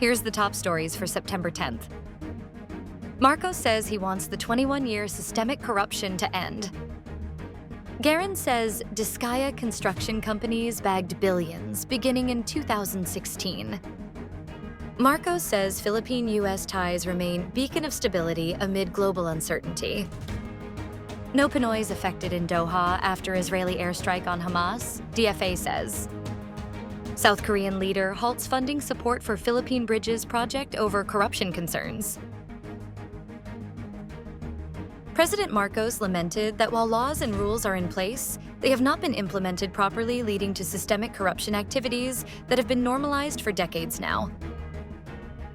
Here's the top stories for September 10th. Marcos says he wants the 21-year systemic corruption to end. Garin says Discaya construction companies bagged billions beginning in 2016. Marcos says Philippine-U.S. ties remain beacon of stability amid global uncertainty. No Pinoys affected in Doha after Israeli airstrike on Hamas, DFA says. South Korean leader halts funding support for Philippine Bridges project over corruption concerns. President Marcos lamented that while laws and rules are in place, they have not been implemented properly, leading to systemic corruption activities that have been normalized for decades now.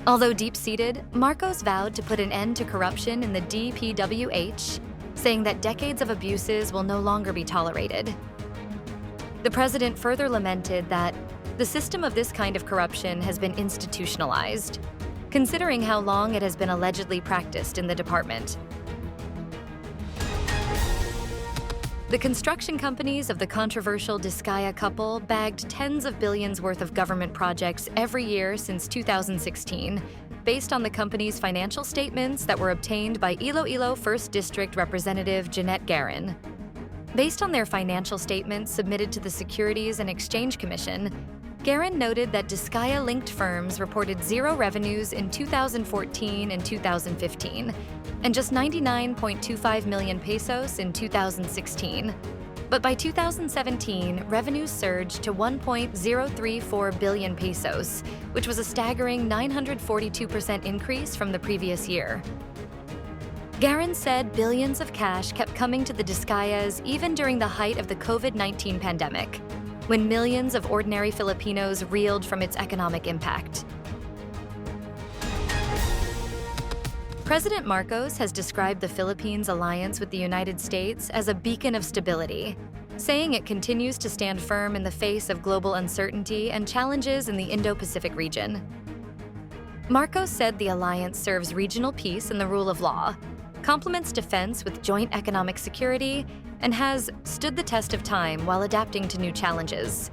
Although deep-seated, Marcos vowed to put an end to corruption in the DPWH, saying that decades of abuses will no longer be tolerated. The president further lamented that the system of this kind of corruption has been institutionalized, considering how long it has been allegedly practiced in the department. The construction companies of the controversial Discaya couple bagged tens of billions worth of government projects every year since 2016, based on the company's financial statements that were obtained by Iloilo 1st District Representative Jeanette Garin. Based on their financial statements submitted to the Securities and Exchange Commission, Garin noted that Discaya-linked firms reported zero revenues in 2014 and 2015, and just 99.25 million pesos in 2016. But by 2017, revenues surged to 1.034 billion pesos, which was a staggering 942% increase from the previous year. Garin said billions of cash kept coming to the Discayas even during the height of the COVID-19 pandemic, when millions of ordinary Filipinos reeled from its economic impact. President Marcos has described the Philippines' alliance with the United States as a beacon of stability, saying it continues to stand firm in the face of global uncertainty and challenges in the Indo-Pacific region. Marcos said the alliance serves regional peace and the rule of law, complements defense with joint economic security, and has stood the test of time while adapting to new challenges.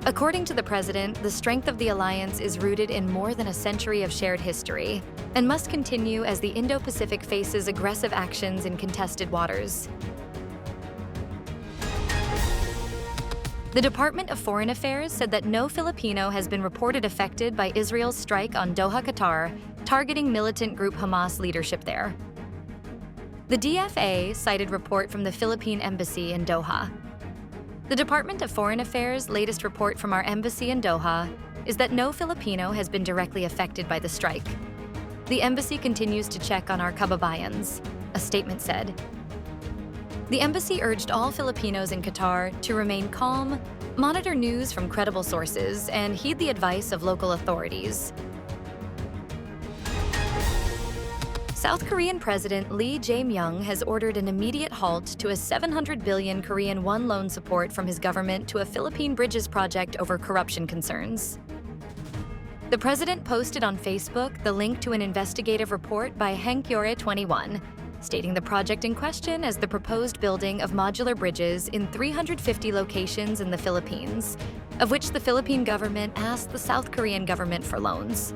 According to the president, the strength of the alliance is rooted in more than a century of shared history and must continue as the Indo-Pacific faces aggressive actions in contested waters. The Department of Foreign Affairs said that no Filipino has been reported affected by Israel's strike on Doha, Qatar, targeting militant group Hamas leadership there. The DFA cited report from the Philippine Embassy in Doha. The Department of Foreign Affairs' latest report from our embassy in Doha is that no Filipino has been directly affected by the strike. The embassy continues to check on our kababayans, a statement said. The embassy urged all Filipinos in Qatar to remain calm, monitor news from credible sources, and heed the advice of local authorities. South Korean President Lee Jae-myung has ordered an immediate halt to a 700 billion Korean won loan support from his government to a Philippine Bridges project over corruption concerns. The president posted on Facebook the link to an investigative report by Hankyore 21, stating the project in question as the proposed building of modular bridges in 350 locations in the Philippines, of which the Philippine government asked the South Korean government for loans.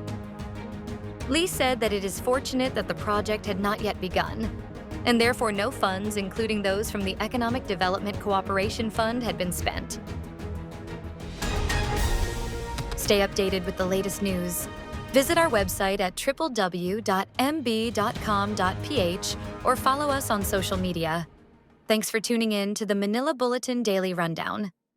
Lee said that it is fortunate that the project had not yet begun, and therefore no funds, including those from the Economic Development Cooperation Fund, had been spent. Stay updated with the latest news. Visit our website at www.mb.com.ph or follow us on social media. Thanks for tuning in to the Manila Bulletin Daily Rundown.